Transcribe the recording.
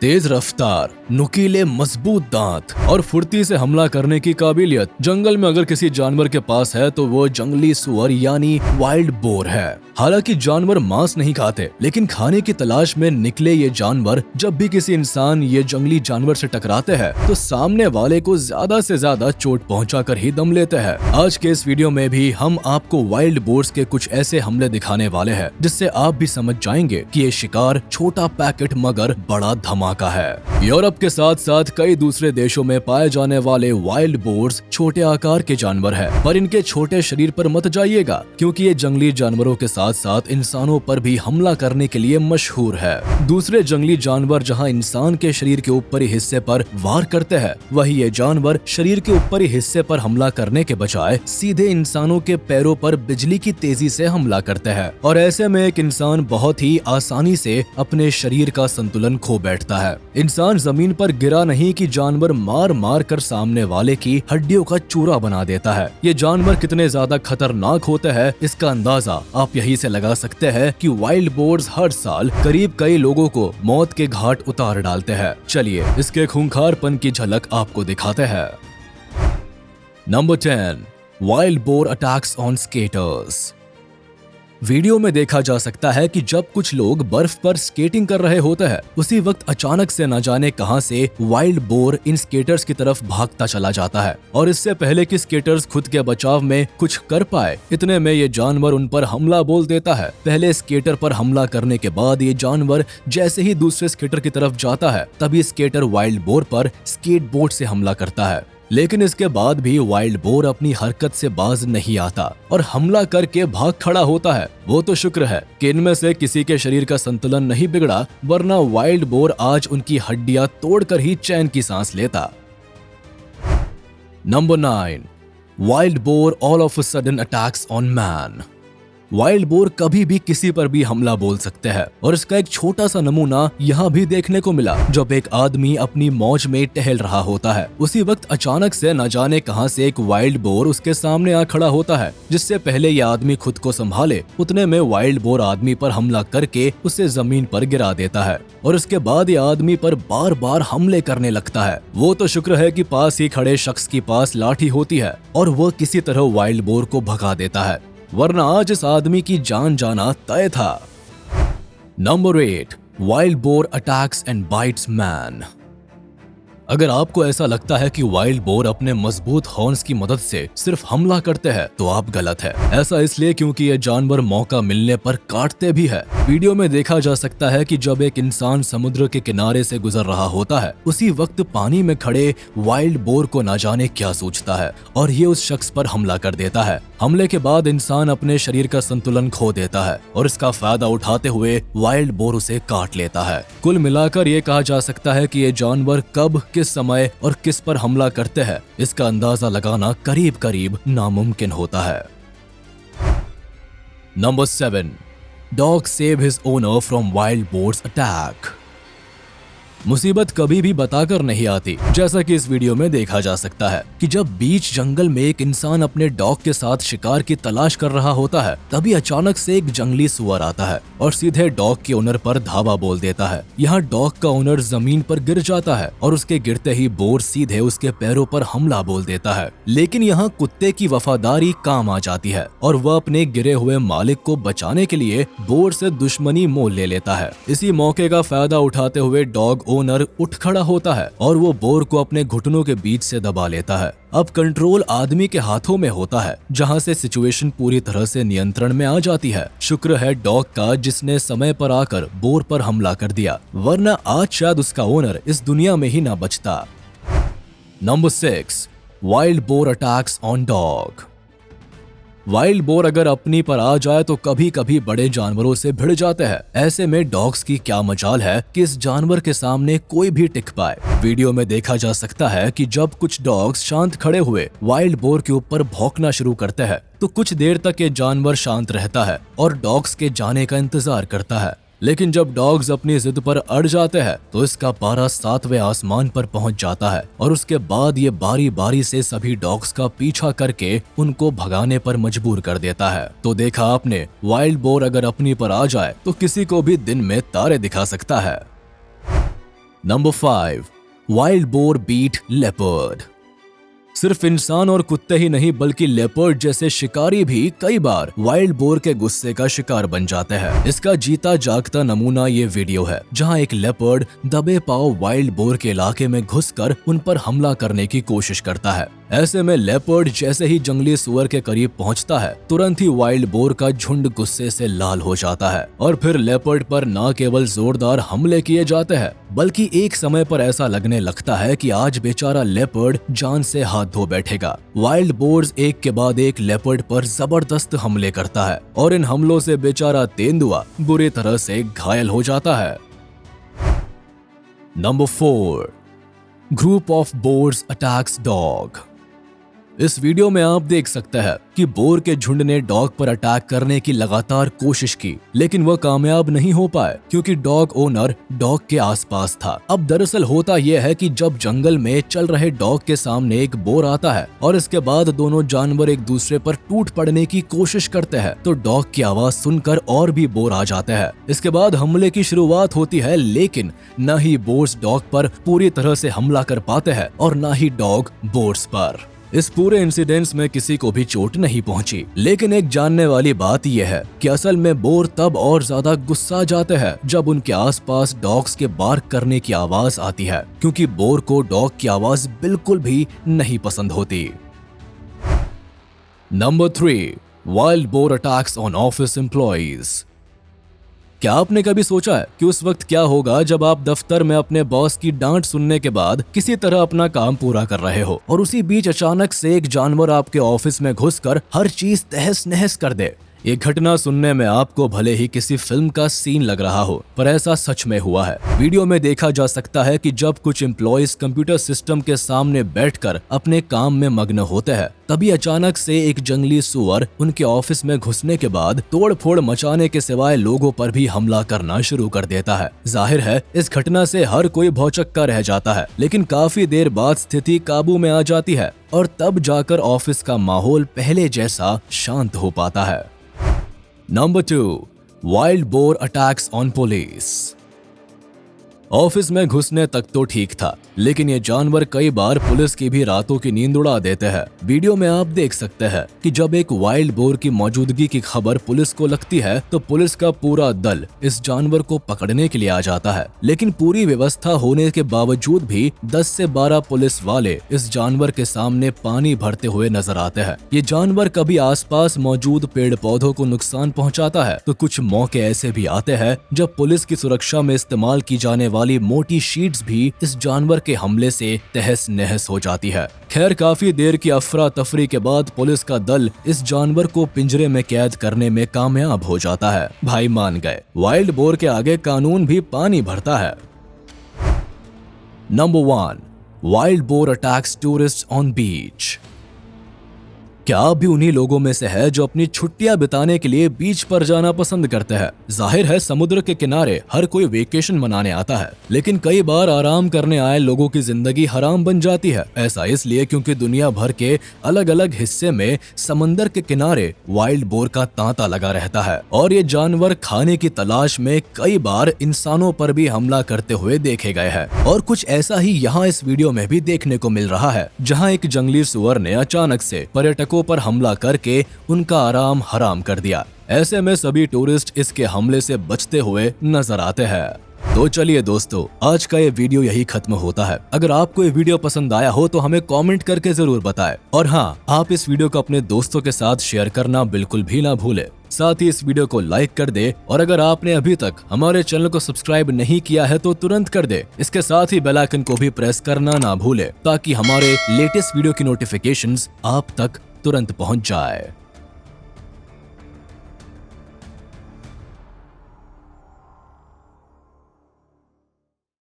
तेज रफ्तार, नुकीले मजबूत दांत और फुर्ती से हमला करने की काबिलियत जंगल में अगर किसी जानवर के पास है तो वो जंगली सुअर यानी वाइल्ड बोर है। हालांकि जानवर मांस नहीं खाते, लेकिन खाने की तलाश में निकले ये जानवर जब भी किसी इंसान ये जंगली जानवर से टकराते हैं तो सामने वाले को ज्यादा से ज्यादा चोट पहुंचाकर ही दम लेते हैं। आज के इस वीडियो में भी हम आपको वाइल्ड बोर्स के कुछ ऐसे हमले दिखाने वाले हैं जिससे आप भी समझ जाएंगे कि ये शिकार छोटा पैकेट मगर बड़ा धमाका है। यूरोप के साथ साथ कई दूसरे देशों में पाए जाने वाले वाइल्ड बोर्स छोटे आकार के जानवर हैं, पर इनके छोटे शरीर पर मत जाइएगा क्योंकि ये जंगली जानवरों के साथ साथ इंसानों पर भी हमला करने के लिए मशहूर है। दूसरे जंगली जानवर जहां इंसान के शरीर के ऊपरी हिस्से पर वार करते हैं, वहीं ये जानवर शरीर के ऊपरी हिस्से पर हमला करने के बजाय सीधे इंसानों के पैरों पर बिजली की तेजी से हमला करते हैं और ऐसे में एक इंसान बहुत ही आसानी से अपने शरीर का संतुलन खो बैठता है। इंसान जमीन पर गिरा नहीं कि जानवर मार मार कर सामने वाले की हड्डियों का चूरा बना देता है। ये जानवर कितने ज्यादा खतरनाक होते हैं इसका अंदाजा आप यही से लगा सकते हैं कि वाइल्ड बोर्स हर साल करीब कई लोगों को मौत के घाट उतार डालते हैं। चलिए इसके खूंखारपन की झलक आपको दिखाते हैं। Number 10, wild boar attacks on skaters. Video में देखा जा सकता है कि जब कुछ लोग बर्फ पर स्केटिंग कर रहे होते हैं, उसी वक्त अचानक से न जाने कहां से वाइल्ड बोर इन स्केटर्स की तरफ भागता चला जाता है और इससे पहले कि स्केटर्स खुद के बचाव में कुछ कर पाए, इतने में ये जानवर उन पर हमला बोल देता है। पहले स्केटर पर हमला करने के बाद ये जानवर जैसे ही दूसरे स्केटर की तरफ जाता है, तभी स्केटर वाइल्ड बोर पर स्केटबोर्ड से हमला करता है। लेकिन इसके बाद भी वाइल्ड बोर अपनी हरकत से बाज नहीं आता और हमला करके भाग खड़ा होता है। वो तो शुक्र है कि इनमें से किसी के शरीर का संतुलन नहीं बिगड़ा, वरना वाइल्ड बोर आज उनकी हड्डियां तोड़कर ही चैन की सांस लेता। Number 9, wild boar all of a sudden attacks on man. Wild boar कभी भी किसी पर भी हमला बोल सकते हैं और इसका एक छोटा सा नमूना यहाँ भी देखने को मिला जब एक आदमी अपनी मौज में टहल रहा होता है। उसी वक्त अचानक से न जाने कहां से एक वाइल्ड बोर उसके सामने आ खड़ा होता है। जिससे पहले यह आदमी खुद को संभाले, उतने में वाइल्ड बोर आदमी पर हमला करके उसे जमीन पर गिरा देता है और उसके बाद यह आदमी पर बार बार हमले करने लगता है। वो तो शुक्र है कि पास ही खड़े शख्स के पास लाठी होती है और वह किसी तरह वाइल्ड बोर को भगा देता है, वरना आज इस आदमी की जान जाना तय था। Number 8, wild boar attacks and bytes man. अगर आपको ऐसा लगता है कि वाइल्ड बोर अपने मजबूत हॉर्न्स की मदद से सिर्फ हमला करते हैं तो आप गलत है। ऐसा इसलिए क्योंकि ये जानवर मौका मिलने पर काटते भी है। वीडियो में देखा जा सकता है कि जब एक इंसान समुद्र के किनारे से गुजर रहा होता है, उसी वक्त पानी में खड़े वाइल्ड बोर को न जाने क्या सोचता है और ये उस शख्स पर हमला कर देता है। हमले के बाद इंसान अपने शरीर का संतुलन खो देता है और इसका फायदा उठाते हुए वाइल्ड बोर उसे काट लेता है। कुल मिलाकर ये कहा जा सकता है कि ये जानवर कब, किस समय और किस पर हमला करते हैं, इसका अंदाजा लगाना करीब करीब नामुमकिन होता है। Number 7, dog save his owner from wild boars attack. मुसीबत कभी भी बताकर नहीं आती, जैसा कि इस वीडियो में देखा जा सकता है कि जब बीच जंगल में एक इंसान अपने डॉग के साथ शिकार की तलाश कर रहा होता है, तभी अचानक से एक जंगली सुअर आता है और सीधे डॉग के ओनर पर धावा बोल देता है। यहाँ डॉग का ओनर जमीन पर गिर जाता है और उसके गिरते ही बोर सीधे उसके पैरों पर हमला बोल देता है। लेकिन यहाँ कुत्ते की वफादारी काम आ जाती है और वह अपने गिरे हुए मालिक को बचाने के लिए बोर से दुश्मनी मोल ले लेता है। इसी मौके का फायदा उठाते हुए डॉग ओनर उठ खड़ा होता है और वो बोर को अपने घुटनों के बीच से दबा लेता है। अब कंट्रोल आदमी के हाथों में होता है, जहां से सिचुएशन पूरी तरह से नियंत्रण में आ जाती है। शुक्र है डॉग का जिसने समय पर आकर बोर पर हमला कर दिया, वरना आज शायद उसका ओनर इस दुनिया में ही ना बचता। Number 6, wild boar attacks on dog. Wild boar अगर अपनी पर आ जाए तो कभी कभी बड़े जानवरों से भिड़ जाते हैं। ऐसे में डॉग्स की क्या मजाल है कि इस जानवर के सामने कोई भी टिक पाए। वीडियो में देखा जा सकता है कि जब कुछ डॉग्स शांत खड़े हुए वाइल्ड बोर के ऊपर भौंकना शुरू करते हैं तो कुछ देर तक ये जानवर शांत रहता है और डॉग्स के जाने का इंतजार करता है। लेकिन जब डॉग्स अपनी जिद पर अड़ जाते हैं तो इसका पारा 7वें आसमान पर पहुंच जाता है और उसके बाद ये बारी बारी से सभी डॉग्स का पीछा करके उनको भगाने पर मजबूर कर देता है। तो देखा आपने, वाइल्ड बोर अगर अपनी पर आ जाए तो किसी को भी दिन में तारे दिखा सकता है। Number 5, wild boar beat leopard. सिर्फ इंसान और कुत्ते ही नहीं बल्कि लेपर्ड जैसे शिकारी भी कई बार वाइल्ड बोर के गुस्से का शिकार बन जाते हैं। इसका जीता जागता नमूना ये वीडियो है, जहां एक लेपर्ड दबे पांव वाइल्ड बोर के इलाके में घुसकर उन पर हमला करने की कोशिश करता है। ऐसे में लेपर्ड जैसे ही जंगली सुअर के करीब पहुंचता है, तुरंत ही वाइल्ड बोर का झुंड गुस्से से लाल हो जाता है और फिर लेपर्ड पर न केवल जोरदार हमले किए जाते हैं, बल्कि एक समय पर ऐसा लगने लगता है कि आज बेचारा लेपर्ड जान से हाथ धो बैठेगा। वाइल्ड बोर्स एक के बाद एक लेपर्ड पर जबरदस्त हमले करता है और इन हमलों से बेचारा तेंदुआ बुरी तरह से घायल हो जाता है। Number 4, group of bourse attacks dog. इस वीडियो में आप देख सकते हैं कि बोर के झुंड ने डॉग पर अटैक करने की लगातार कोशिश की, लेकिन वह कामयाब नहीं हो पाए क्योंकि डॉग ओनर डॉग के आसपास था। अब दरअसल होता यह है कि जब जंगल में चल रहे डॉग के सामने एक बोर आता है और इसके बाद दोनों जानवर एक दूसरे पर टूट पड़ने की कोशिश करते हैं, तो डॉग की आवाज सुनकर और भी बोर आ जाते हैं। इसके बाद हमले की शुरुआत होती है, लेकिन न ही बोर्स डॉग पर पूरी तरह से हमला कर पाते हैं और न ही डॉग बोर्स पर। इस पूरे इंसिडेंस में किसी को भी चोट नहीं पहुंची, लेकिन एक जानने वाली बात यह है कि असल में बोर तब और ज्यादा गुस्सा जाते हैं जब उनके आसपास डॉग्स के बार्क करने की आवाज आती है, क्योंकि बोर को डॉग की आवाज बिल्कुल भी नहीं पसंद होती। Number 3, wild boar attacks on office employees. क्या आपने कभी सोचा है कि उस वक्त क्या होगा जब आप दफ्तर में अपने बॉस की डांट सुनने के बाद किसी तरह अपना काम पूरा कर रहे हो और उसी बीच अचानक से एक जानवर आपके ऑफिस में घुसकर हर चीज तहस नहस कर दे। ये घटना सुनने में आपको भले ही किसी फिल्म का सीन लग रहा हो, पर ऐसा सच में हुआ है। वीडियो में देखा जा सकता है कि जब कुछ एम्प्लॉइज कंप्यूटर सिस्टम के सामने बैठकर अपने काम में मग्न होते हैं, तभी अचानक से एक जंगली सुअर उनके ऑफिस में घुसने के बाद तोड़फोड़ मचाने के सिवाय लोगों पर भी हमला करना शुरू कर देता है। जाहिर है इस घटना से हर कोई भौचक्का रह जाता है, लेकिन काफी देर बाद स्थिति काबू में आ जाती है और तब जाकर ऑफिस का माहौल पहले जैसा शांत हो पाता है। Number 2, wild boar attacks on police. Office में घुसने तक तो ठीक था, लेकिन ये जानवर कई बार पुलिस की भी रातों की नींद उड़ा देते हैं। वीडियो में आप देख सकते हैं कि जब एक वाइल्ड बोर की मौजूदगी की खबर पुलिस को लगती है, तो पुलिस का पूरा दल इस जानवर को पकड़ने के लिए आ जाता है। लेकिन पूरी व्यवस्था होने के बावजूद भी 10 से 12 पुलिस वाले इस जानवर के सामने पानी भरते हुए नजर आते हैं। ये जानवर कभी आसपास मौजूद पेड़ पौधों को नुकसान पहुंचाता है, तो कुछ मौके ऐसे भी आते हैं जब पुलिस की सुरक्षा में इस्तेमाल की जाने वाली मोटी शीट्स भी इस जानवर के हमले से तहस नहस हो जाती है। खैर, काफी देर की अफरा तफरी के बाद पुलिस का दल इस जानवर को पिंजरे में कैद करने में कामयाब हो जाता है। भाई मान गए, वाइल्ड बोर के आगे कानून भी पानी भरता है। Number 1, wild boar attacks tourist on beach. क्या आप भी उन्हीं लोगों में से है जो अपनी छुट्टियां बिताने के लिए बीच पर जाना पसंद करते हैं? जाहिर है समुद्र के किनारे हर कोई वेकेशन मनाने आता है, लेकिन कई बार आराम करने आए लोगों की जिंदगी हराम बन जाती है। ऐसा इसलिए क्योंकि दुनिया भर के अलग अलग हिस्से में समंदर के किनारे वाइल्ड बोर का तांता लगा रहता है और ये जानवर खाने की तलाश में कई बार इंसानों पर भी हमला करते हुए देखे गए हैं। और कुछ ऐसा ही यहाँ इस वीडियो में भी देखने को मिल रहा है, जहाँ एक जंगली सुअर ने अचानक से पर्यटकों पर हमला करके उनका आराम हराम कर दिया। ऐसे में सभी टूरिस्ट इसके हमले से बचते हुए नजर आते हैं। तो चलिए दोस्तों, आज का ये वीडियो यही खत्म होता है। अगर आपको ये वीडियो पसंद आया हो तो हमें कमेंट करके जरूर बताएं। और हाँ, आप इस वीडियो को अपने दोस्तों के साथ शेयर करना बिल्कुल भी ना भूलें। साथ ही इस वीडियो को लाइक कर दे और अगर आपने अभी तक हमारे चैनल को सब्सक्राइब नहीं किया है तो तुरंत कर दे। इसके साथ ही बेल आइकन को भी प्रेस करना ना भूले ताकि हमारे लेटेस्ट वीडियो की नोटिफिकेशंस आप तक तुरंत पहुंच जाए।